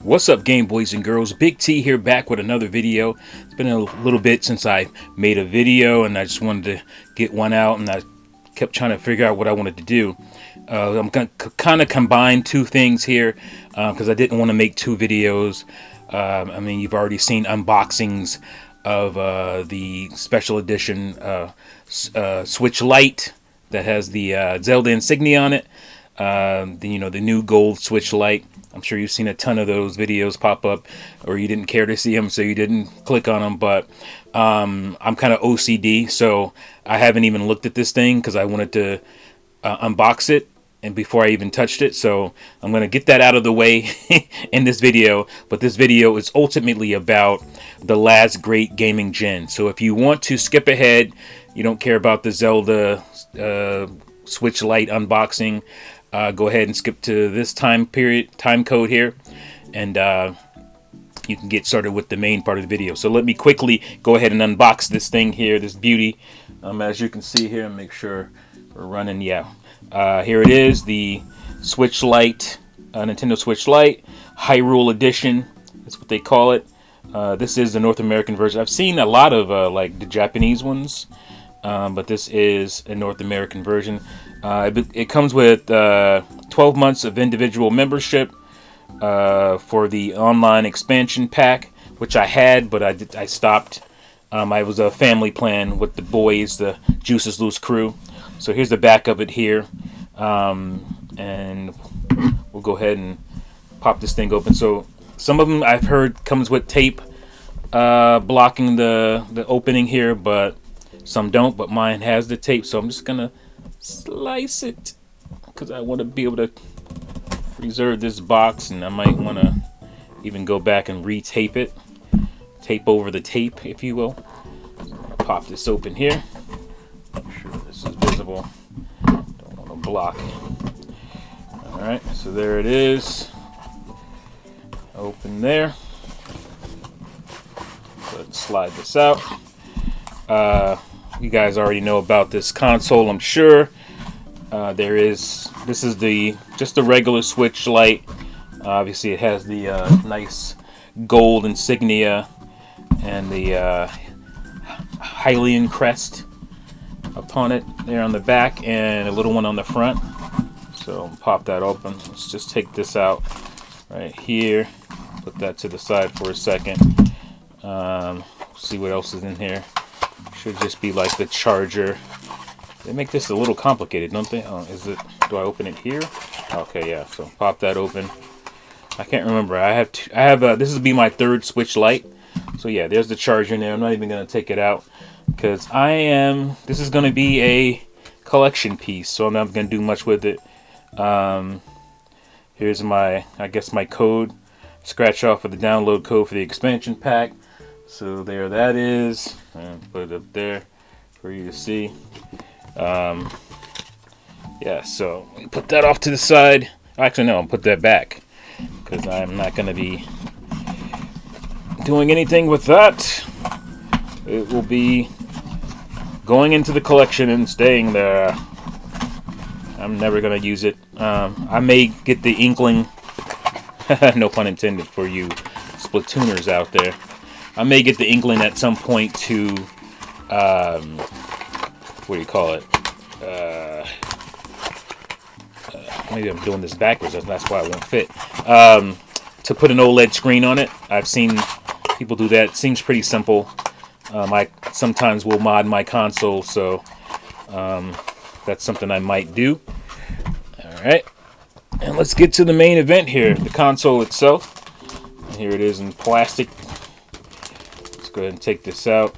What's up, game boys and girls? Big T here, back with another video. It's been a little bit since I made a video, and I just wanted to get one out, and I kept trying to figure out what I wanted to do. I'm going to kind of combine two things here because I didn't want to make two videos. I mean, you've already seen unboxings of the special edition Switch Lite that has the Zelda insignia on it. The new gold Switch Lite. I'm sure you've seen a ton of those videos pop up, or you didn't care to see them, so you didn't click on them. But I'm kind of OCD, so I haven't even looked at this thing because I wanted to unbox it, and before I even touched it. So I'm going to get that out of the way in this video. But this video is ultimately about the last great gaming gen. So if you want to skip ahead, you don't care about the Zelda Switch Lite unboxing, go ahead and skip to this time code here, and you can get started with the main part of the video. So let me quickly go ahead and unbox this thing here, this beauty. As you can see here, make sure we're running. Yeah, here it is, the Switch Lite, Nintendo Switch Lite Hyrule Edition. That's what they call it. This is the North American version. I've seen a lot of like the Japanese ones, but this is a North American version. It comes with 12 months of individual membership for the online expansion pack, which I had, but I stopped. I was a family plan with the boys, the Juices Loose crew. So here's the back of it here, and we'll go ahead and pop this thing open. So some of them I've heard comes with tape blocking the opening here, but some don't. But mine has the tape, so I'm just gonna slice it because I want to be able to preserve this box, and I might want to even go back and retape it, tape over the tape, if you will. I'll pop this open here, make sure this is visible, don't want to block it. Alright, so there it is, open there. Let's slide this out. You guys already know about this console, I'm sure. This is just the regular Switch Lite. Obviously, it has the nice gold insignia and the Hylian crest upon it there on the back, and a little one on the front. So pop that open. Let's just take this out right here. Put that to the side for a second. See what else is in here. Should just be like the charger. They make this a little complicated, don't they? Oh, do I open it here? Okay, yeah. So pop that open. I can't remember. This will be my third Switch Lite. So yeah, there's the charger in there. I'm not even gonna take it out because this is gonna be a collection piece, so I'm not gonna do much with it. Here's my code. Scratch off of the download code for the expansion pack. So there that is, and put it up there for you to see. Yeah, so put that off to the side. Actually, no, I'll put that back because I'm not going to be doing anything with that. It will be going into the collection and staying there. I'm never going to use it. I may get the inkling, no pun intended for you Splatooners out there. I may get the inkling at some point to, what do you call it? Maybe I'm doing this backwards, that's why it won't fit. To put an OLED screen on it. I've seen people do that. It seems pretty simple. I sometimes will mod my console, so that's something I might do. Alright, and let's get to the main event here, the console itself. And here it is in plastic. Go ahead and take this out.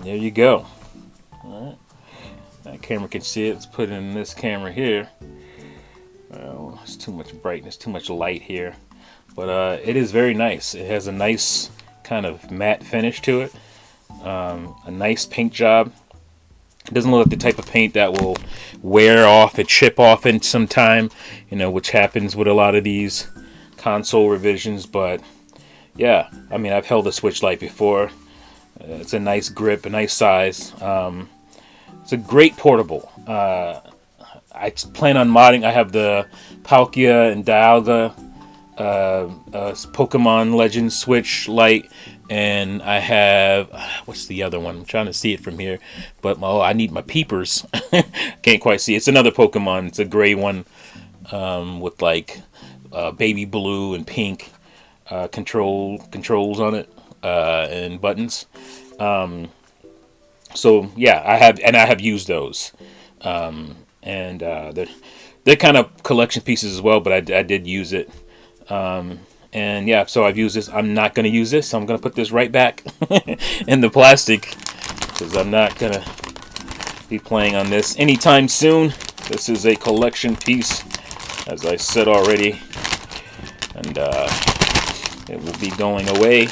There you go. Alright. That camera can see it. Let's put it in this camera here. Well, it's too much brightness, too much light here. But it is very nice. It has a nice kind of matte finish to it. A nice paint job. It doesn't look like the type of paint that will wear off and chip off in some time, which happens with a lot of these console revisions, but yeah, I mean, I've held a Switch Lite before. It's a nice grip, a nice size. It's a great portable. I plan on modding. I have the Palkia and Dialga Pokemon Legends Switch Lite, and I have what's the other one? I'm trying to see it from here, but I need my peepers. Can't quite see. It's another Pokemon. It's a gray one with like baby blue and pink controls on it and buttons. So yeah, I have used those, and they're kind of collection pieces as well. But I did use it. And yeah, so I've used this. I'm not going to use this. So I'm going to put this right back in the plastic because I'm not going to be playing on this anytime soon. This is a collection piece, as I said already, and it will be going away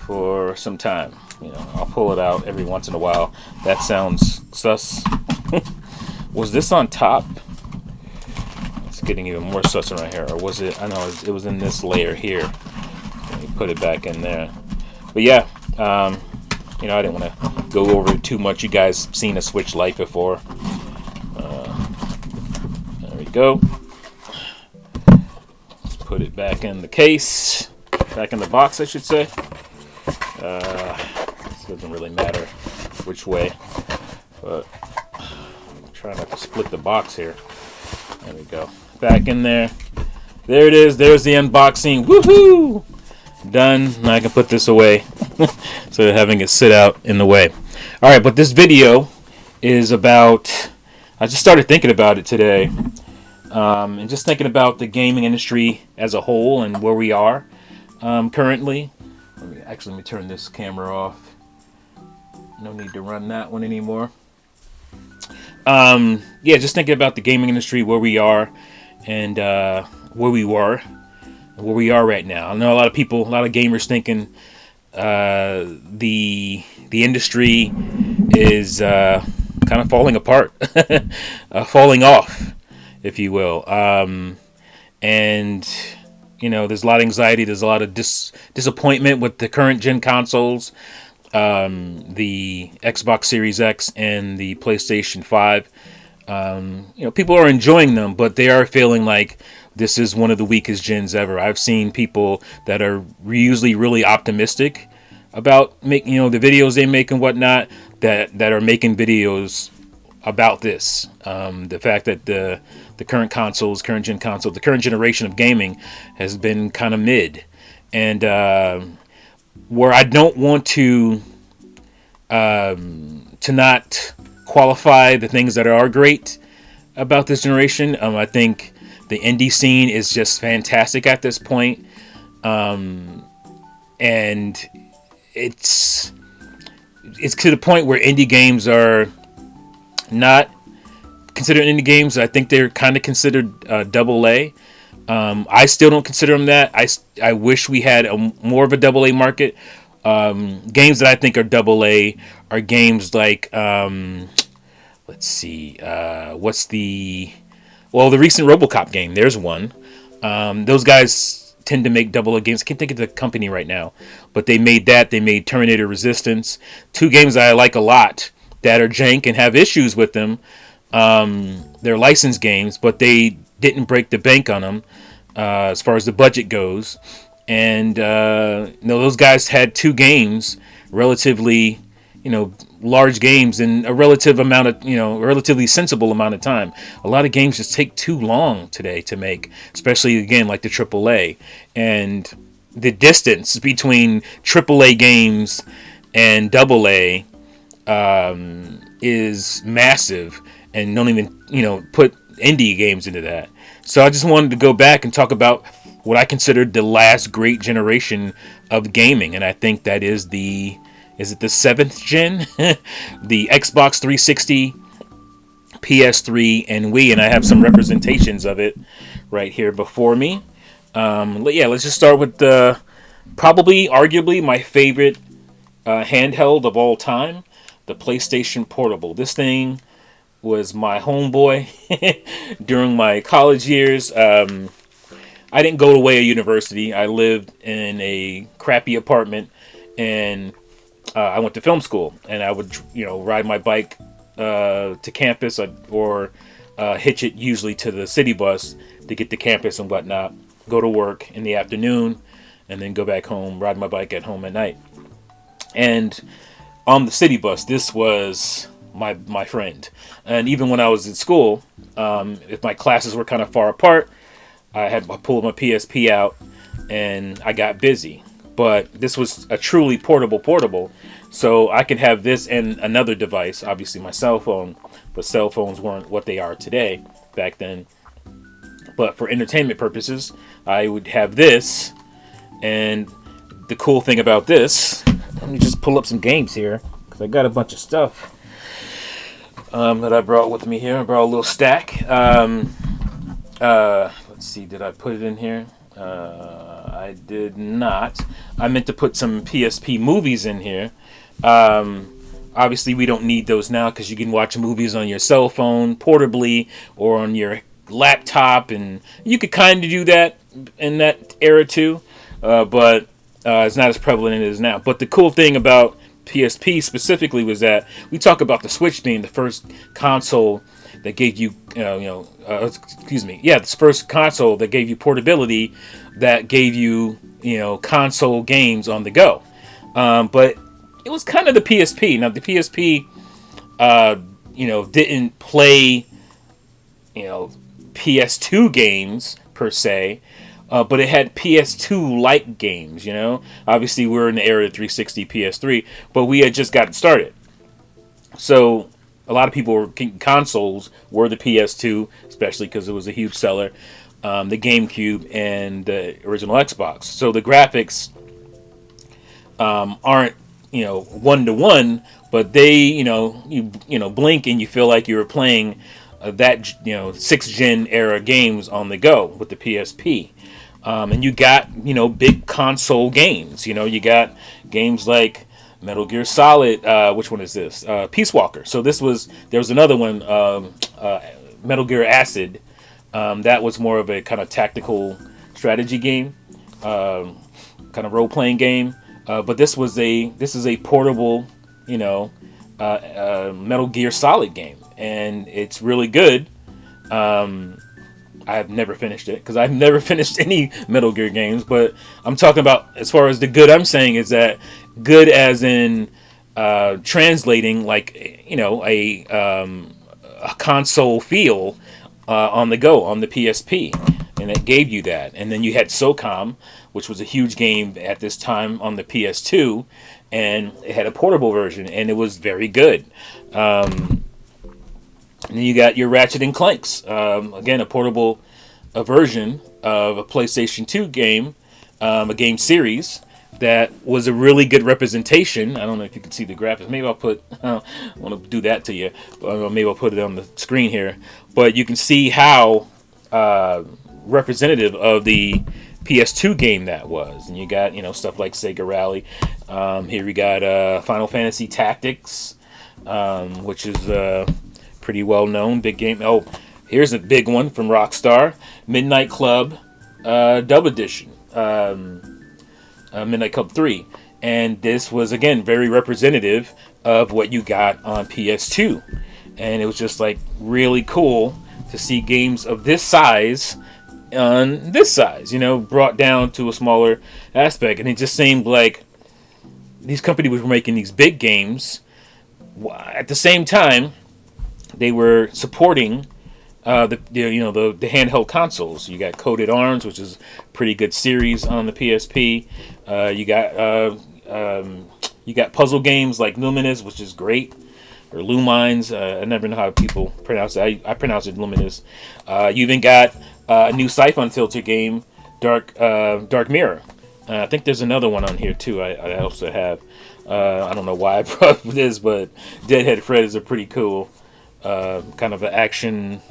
for some time. You know, I'll pull it out every once in a while. That sounds sus. Was this on top? Getting even more sus around here, or was it? I know it was in this layer here. Let me put it back in there. But yeah, you know, I didn't want to go over it too much. You guys seen a Switch Lite before. There we go. Let's put it back in the case, back in the box, I should say. This doesn't really matter which way, but I'm trying not to split the box here. There we go. Back in there. There it is. There's the unboxing. Woohoo! Done. Now I can put this away instead of having it sit out in the way. Alright, but this video is about... I just started thinking about it today. And just thinking about the gaming industry as a whole and where we are currently. Let me turn this camera off. No need to run that one anymore. Yeah, just thinking about the gaming industry, where we are, and where we were, and where we are right now. I know a lot of people, a lot of gamers thinking the industry is kind of falling apart, falling off, if you will. And you know, there's a lot of anxiety, there's a lot of disappointment with the current gen consoles. The Xbox Series X and the PlayStation 5. You know, people are enjoying them, but they are feeling like this is one of the weakest gens ever. I've seen people that are usually really optimistic about making, you know, the videos they make and whatnot, that are making videos about this. The fact that the current consoles, current gen console, the current generation of gaming has been kind of mid, and where I don't want to not qualify the things that are great about this generation. I think the indie scene is just fantastic at this point. And it's to the point where indie games are not considered indie games. I think they're kind of considered double A. I still don't consider them that. I wish we had more of a double A market. Games that I think are double A are games like, let's see, what's the recent RoboCop game. There's one. Those guys tend to make double A games. I can't think of the company right now, but they made that. They made Terminator Resistance. Two games that I like a lot that are jank and have issues with them. They're licensed games, but they didn't break the bank on them as far as the budget goes. And those guys had two games, relatively, large games in a relatively sensible amount of time. A lot of games just take too long today to make, especially again like the AAA. And the distance between AAA games and AA is massive, and don't even put indie games into that. So I just wanted to go back and talk about what I considered the last great generation of gaming, and I think that is the 7th gen? The Xbox 360, PS3, and Wii, and I have some representations of it right here before me. Let's just start with arguably my favorite handheld of all time, the PlayStation Portable. This thing was my homeboy during my college years. I didn't go away to university. I lived in a crappy apartment, and I went to film school, and I would, ride my bike to campus or hitch it usually to the city bus to get to campus and whatnot, go to work in the afternoon, and then go back home, ride my bike at home at night. And on the city bus, this was my friend. And even when I was in school, if my classes were kind of far apart, I pulled my PSP out and I got busy. But this was a truly portable, so I could have this and another device, obviously my cell phone, but cell phones weren't what they are today back then. But for entertainment purposes, I would have this. And the cool thing about this, let me just pull up some games here, because I got a bunch of stuff that I brought with me here. I brought a little stack. Let's see, did I put it in here? I did not. I meant to put some PSP movies in here. Obviously, we don't need those now because you can watch movies on your cell phone portably or on your laptop, and you could kind of do that in that era too, but it's not as prevalent as it is now. But the cool thing about PSP specifically was that we talk about the Switch being the first console that gave you, the first console that gave you portability, that gave you, console games on the go. But it was kind of the PSP. Now the PSP, didn't play, PS2 games per se, but it had PS2-like games. Obviously we're in the era of 360, PS3, but we had just gotten started. So a lot of people consoles were the PS2, especially because it was a huge seller, the GameCube, and the original Xbox. So the graphics aren't, 1-to-1, but they, you blink and you feel like you were playing that, 6th gen era games on the go with the PSP. And you got, big console games. You got games like Metal Gear Solid. Which one is this? Peace Walker. So there was another one, Metal Gear Acid. That was more of a kind of tactical strategy game, kind of role playing game. But this is a portable, Metal Gear Solid game, and it's really good. I've never finished it because I've never finished any Metal Gear games, but I'm talking about as far as the good I'm saying is that good as in translating like a console feel on the go on the PSP, and it gave you that. And then you had SOCOM, which was a huge game at this time on the PS2, and it had a portable version, and it was very good. And then you got your Ratchet and Clanks, again a portable version of a PlayStation 2 game, a game series that was a really good representation. I don't know if you can see the graphics. Maybe I'll put. I want to do that to you. Maybe I'll put it on the screen here. But you can see how representative of the PS2 game that was. And you got stuff like Sega Rally. Here we got Final Fantasy Tactics, which is pretty well known, big game. Oh, here's a big one from Rockstar, Midnight Club Dub Edition. Midnight Club 3, and this was again very representative of what you got on PS2, and it was just like really cool to see games of this size on this size, brought down to a smaller aspect. And it just seemed like these companies were making these big games at the same time they were supporting the handheld consoles. You got Coded Arms, which is a pretty good series on the PSP. You got puzzle games like Luminous, which is great, or Lumines. I never know how people pronounce it. I pronounce it Luminous. You even got a new Siphon Filter game, Dark Mirror. I think there's another one on here too. I also have. I don't know why I brought this, but Deadhead Fred is a pretty cool kind of an action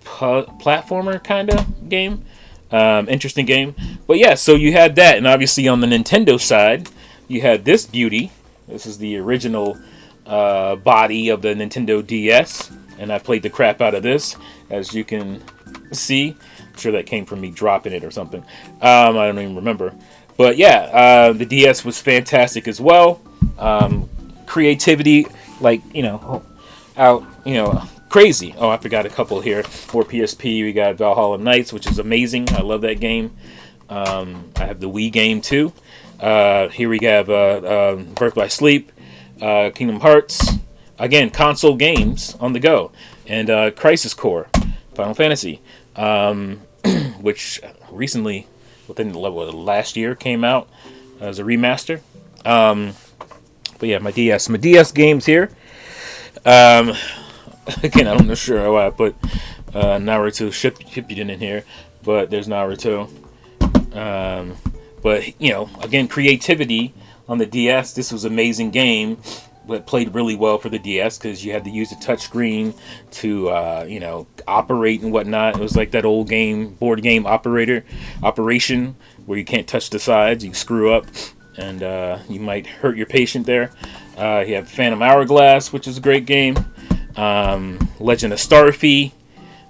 platformer kind of game. Interesting game. But yeah, so you had that, and obviously on the Nintendo side, you had this beauty. This is the original body of the Nintendo DS, and I played the crap out of this, as you can see. I'm sure that came from me dropping it or something. I don't even remember. But yeah, the DS was fantastic as well. Creativity, like, out, crazy. Oh, I forgot a couple here. For PSP, we got Valhalla Knights, which is amazing. I love that game. I have the Wii game too. Here we have Birth by Sleep, Kingdom Hearts. Again, console games on the go. And Crisis Core, Final Fantasy, which recently, within the last year, came out as a remaster. But yeah, my DS games here. Again, I'm not sure why I put Naruto Shippuden in here, but there's Naruto. But you know, again, creativity on the DS. This was an amazing game, but played really well for the DS because you had to use the touchscreen to you know, operate and whatnot. It was like that old board game operation where you can't touch the sides, you screw up, and you might hurt your patient there. You have Phantom Hourglass, which is a great game. Legend of Starfy,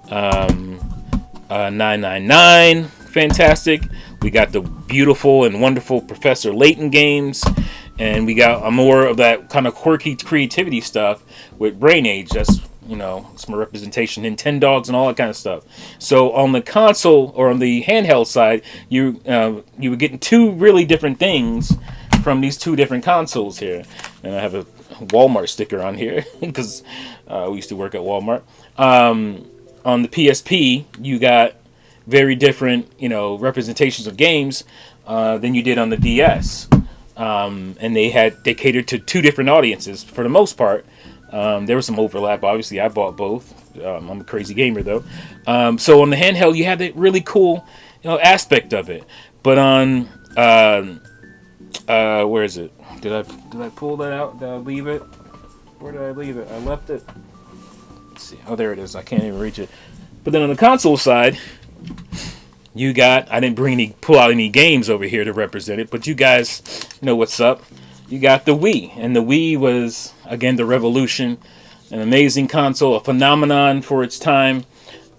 999, fantastic. We got the beautiful and wonderful Professor Layton games, and we got more of that kind of quirky creativity stuff with Brain Age. That's, you know, some representation, Nintendogs and all that kind of stuff. So on the console or on the handheld side, you were getting two really different things from these two different consoles here. And I have a Walmart sticker on here because we used to work at Walmart. On the PSP, you got very different, you know, representations of games than you did on the DS. And they catered to two different audiences for the most part. There was some overlap. Obviously, I bought both. I'm a crazy gamer though. So on the handheld, you had that really cool, you know, aspect of it. But on where is it? Did I pull that out? Did I leave it? Where did I leave it? I left it. Let's see. Oh, there it is. I can't even reach it. But then on the console side, you got, I didn't pull out any games over here to represent it, but you guys know what's up. You got the Wii, and the Wii was, again, the revolution, an amazing console, a phenomenon for its time,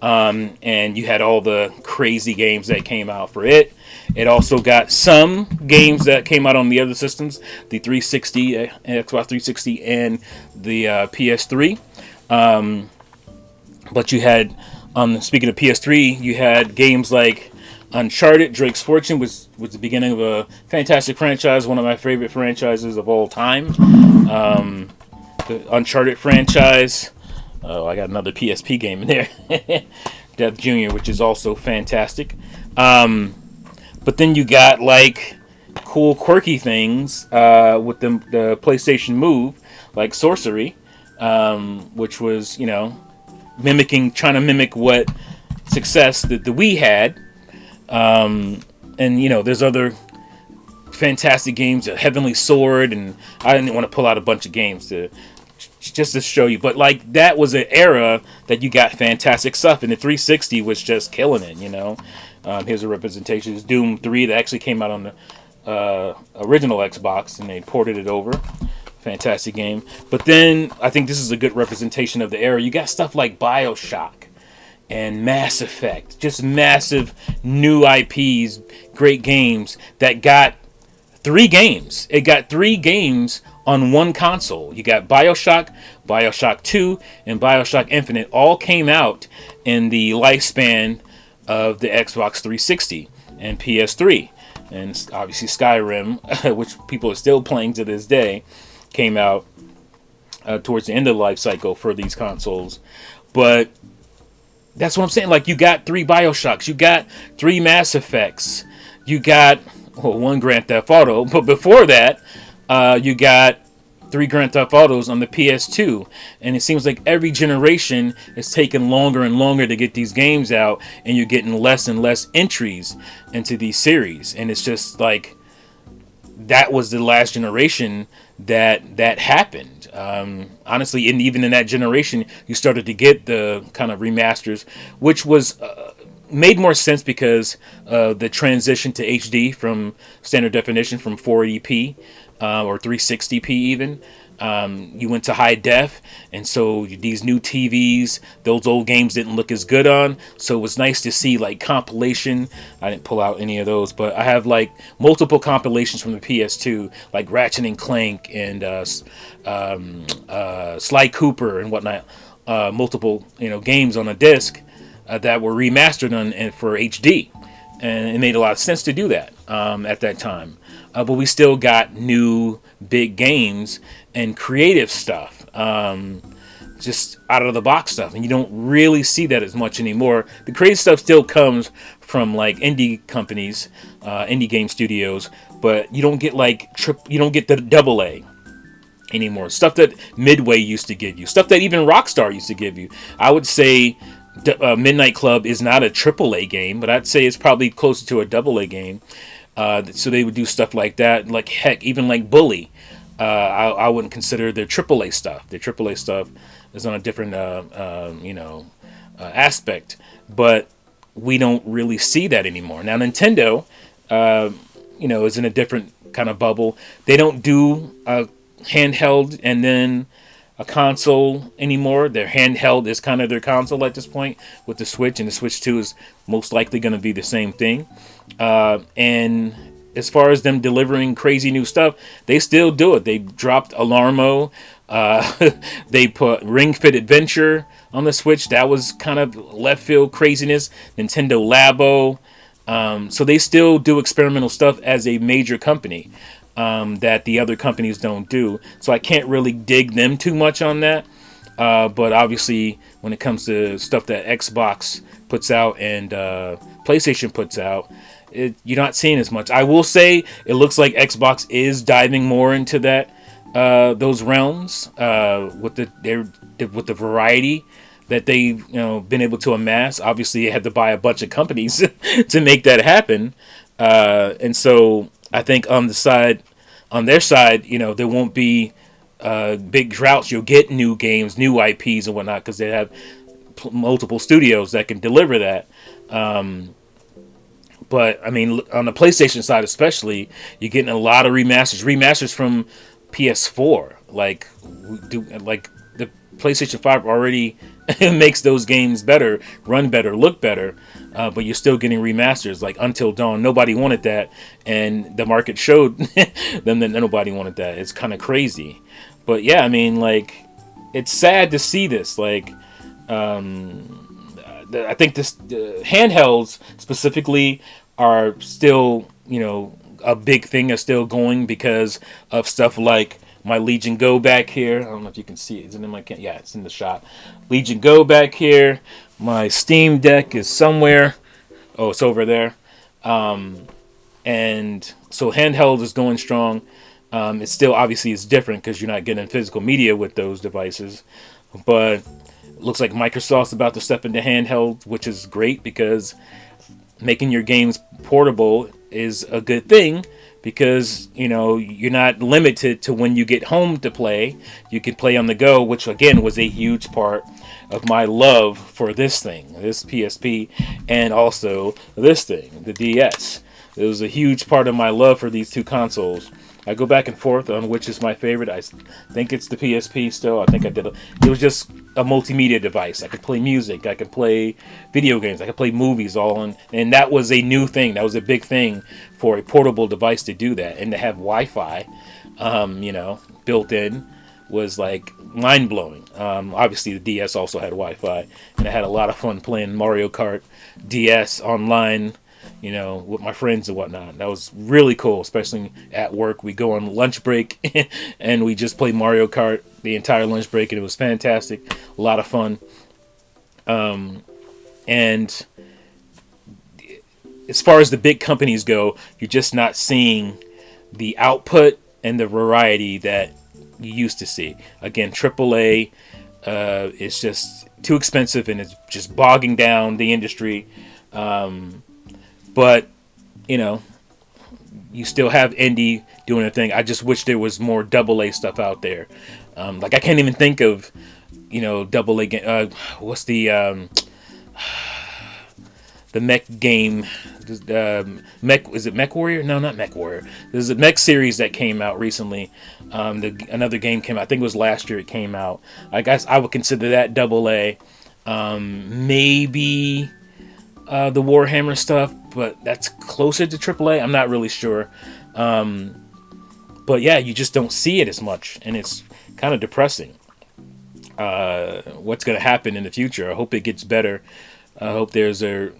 and you had all the crazy games that came out for it. It also got some games that came out on the other systems, the 360, Xbox 360, and the PS3. But you had, speaking of PS3, you had games like Uncharted, Drake's Fortune was the beginning of a fantastic franchise, one of my favorite franchises of all time. The Uncharted franchise. Oh, I got another PSP game in there. Death Jr., which is also fantastic. But then you got like cool, quirky things with the PlayStation Move, like Sorcery, which was, you know, trying to mimic what success that the Wii had. And you know, there's other fantastic games, Heavenly Sword, and I didn't want to pull out a bunch of games just to show you, but like that was an era that you got fantastic stuff, and the 360 was just killing it, you know. Here's a representation. It's Doom 3 that actually came out on the original Xbox, and they ported it over. Fantastic game. But then I think this is a good representation of the era. You got stuff like BioShock and Mass Effect, just massive new IPs, great games that got 3 games. It got 3 games on one console. You got BioShock, BioShock 2, and BioShock Infinite all came out in the lifespan of the Xbox 360 and PS3. And obviously Skyrim, which people are still playing to this day, came out towards the end of the life cycle for these consoles. But that's what I'm saying. Like, you got 3 BioShocks, you got 3 Mass Effects, you got 1 Grand Theft Auto, but before that, you got 3 Grand Theft Autos on the PS2, and it seems like every generation is taking longer and longer to get these games out, and you're getting less and less entries into these series, and it's just like that was the last generation that happened. Honestly, and even in that generation, you started to get the kind of remasters, which was made more sense because the transition to HD from standard definition from 480p or 360p even. You went to high def, and so these new TVs, those old games didn't look as good on, so it was nice to see like compilation. I didn't pull out any of those, but I have like multiple compilations from the PS2, like Ratchet and Clank and Sly Cooper and whatnot, multiple games on a disc that were remastered and for HD, and it made a lot of sense to do that at that time. But we still got new big games and creative stuff, just out of the box stuff, and you don't really see that as much anymore. The creative stuff still comes from like indie companies, indie game studios, but you don't get you don't get the double A anymore. Stuff that Midway used to give you, stuff that even Rockstar used to give you. I would say Midnight Club is not a triple A game, but I'd say it's probably closer to a double A game. So they would do stuff like that. Like, heck, even like Bully, I wouldn't consider their triple A stuff. Their triple A stuff is on a different aspect, but we don't really see that anymore. Now Nintendo, is in a different kind of bubble. They don't do handheld and then a console anymore. Their handheld is kind of their console at this point with the Switch, and the Switch 2 is most likely going to be the same thing. And as far as them delivering crazy new stuff, they still do it. They dropped Alarmo. They put Ring Fit Adventure on the Switch. That was kind of left field craziness. Nintendo Labo. So they still do experimental stuff as a major company that the other companies don't do. So I can't really dig them too much on that. But obviously, when it comes to stuff that Xbox puts out and PlayStation puts out, you're not seeing as much. I will say it looks like Xbox is diving more into that those realms with the variety that they've been able to amass. Obviously, they had to buy a bunch of companies to make that happen, and so I think on their side, there won't be big droughts. You'll get new games, new IPs, and whatnot because they have multiple studios that can deliver that. But I mean, on the PlayStation side, especially, you're getting a lot of remasters from PS4. Like the PlayStation 5 already makes those games better, run better, look better, but you're still getting remasters. Like Until Dawn, nobody wanted that, and the market showed them that nobody wanted that. It's kind of crazy, but yeah, I mean, like, it's sad to see this. Like, I think this handhelds specifically are still, a big thing, is still going because of stuff like my Legion Go back here. I don't know if you can see it. Is it in my yeah, it's in the shot. Legion Go back here. My Steam Deck is somewhere. Oh, it's over there. And so handheld is going strong. It's still, obviously, it's different because you're not getting physical media with those devices. But it looks like Microsoft's about to step into handheld, which is great because making your games portable is a good thing because, you're not limited to when you get home to play. You can play on the go, which, again, was a huge part of my love for this thing, this PSP, and also this thing, the DS. It was a huge part of my love for these two consoles. I go back and forth on which is my favorite. I think it's the PSP still. I think I did it. It was just a multimedia device. I could play music. I could play video games. I could play movies all on. And that was a new thing. That was a big thing for a portable device to do that. And to have Wi-Fi, built in was like mind-blowing. Obviously, the DS also had Wi-Fi. And I had a lot of fun playing Mario Kart DS online, with my friends and whatnot. That was really cool, especially at work. We go on lunch break and we just play Mario Kart the entire lunch break, and it was fantastic. A lot of fun. And as far as the big companies go, you're just not seeing the output and the variety that you used to see. Again, AAA is just too expensive, and it's just bogging down the industry. But, you still have indie doing a thing. I just wish there was more AA stuff out there. Like, I can't even think of, AA game. What's the mech game? Is it Mech Warrior? No, not Mech Warrior. There's a mech series that came out recently. Another game came out. I think it was last year it came out. I guess I would consider that AA. Maybe the Warhammer stuff, but that's closer to AAA. I'm not really sure. But yeah, you just don't see it as much, and it's kind of depressing. what's going to happen in the future. I hope it gets better. I hope there's a,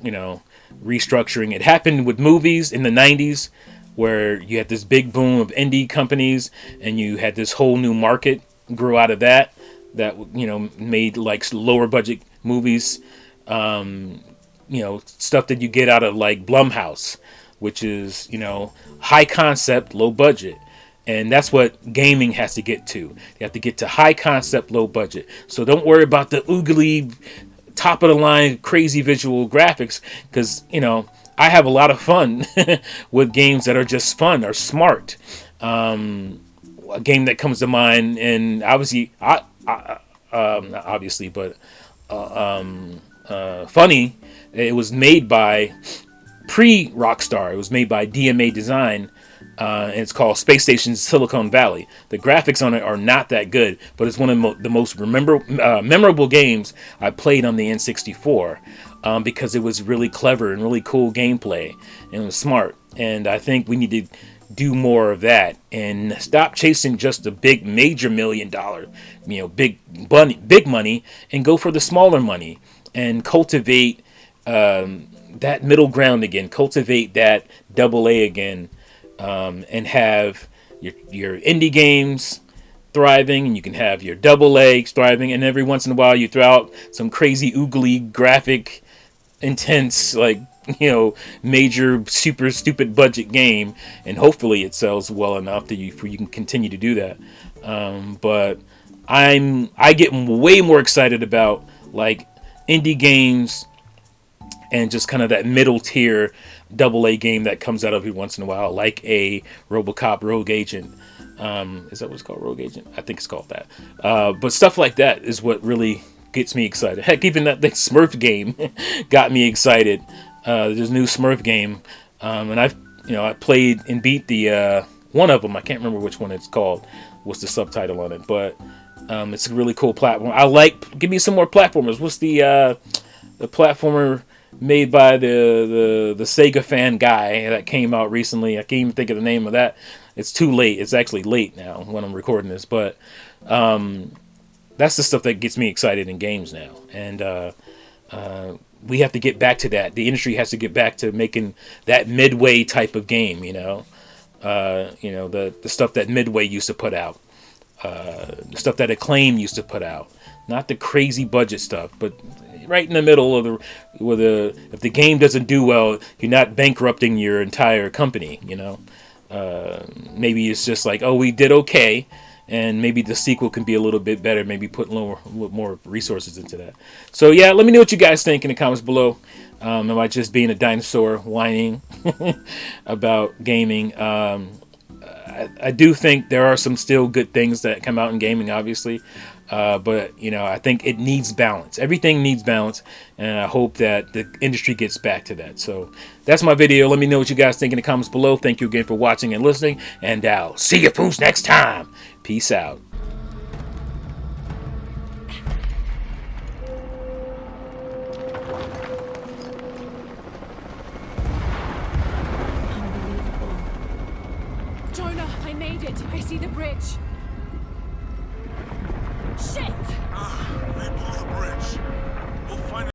restructuring. It happened with movies in the 90s where you had this big boom of indie companies and you had this whole new market grew out of that made like lower budget movies, stuff that you get out of like Blumhouse, which is, high concept, low budget. And that's what gaming has to get to. You have to get to high concept, low budget. So don't worry about the oogly, top of the line, crazy visual graphics, because, I have a lot of fun with games that are just fun or smart. A game that comes to mind, and obviously, not obviously, but funny. It was made by pre-Rockstar. It was made by DMA Design. And it's called Space Station Silicon Valley. The graphics on it are not that good, but it's one of the most memorable games I played on the N64 because it was really clever and really cool gameplay and it was smart. And I think we need to do more of that and stop chasing just the big major $1 million, big money, and go for the smaller money and cultivate that middle ground again, cultivate that AA again. And have your indie games thriving, and you can have your AA thriving, and every once in a while you throw out some crazy oogly graphic, intense, like, major super stupid budget game, and hopefully it sells well enough that you can continue to do that. But I get way more excited about like indie games and just kind of that middle tier AA game that comes out every once in a while, like a RoboCop Rogue Agent. Is that what it's called, Rogue Agent? I think it's called that. But stuff like that is what really gets me excited. Heck, even that Smurf game got me excited. There's a new Smurf game, and I played and beat the one of them. I can't remember which one it's called. What's the subtitle on it? But it's a really cool platform. Give me some more platformers. What's the platformer made by the Sega fan guy that came out recently? I can't even think of the name of that. It's too late. It's actually late now when I'm recording this, but that's the stuff that gets me excited in games now. And we have to get back to that. The industry has to get back to making that midway type of game, the stuff that Midway used to put out, the stuff that Acclaim used to put out, not the crazy budget stuff, but right in the middle of if the game doesn't do well, you're not bankrupting your entire company. Maybe it's just like, oh, we did okay, and maybe the sequel can be a little bit better. Maybe put a little more resources into that. So yeah, let me know what you guys think in the comments below. Am I just being a dinosaur whining about gaming? I do think there are some still good things that come out in gaming, obviously. But, I think it needs balance. Everything needs balance, and I hope that the industry gets back to that. So that's my video. Let me know what you guys think in the comments below. Thank you again for watching and listening, and I'll see you fools next time. Peace out. Unbelievable. Jonah, I made it. I see the bridge. Shit!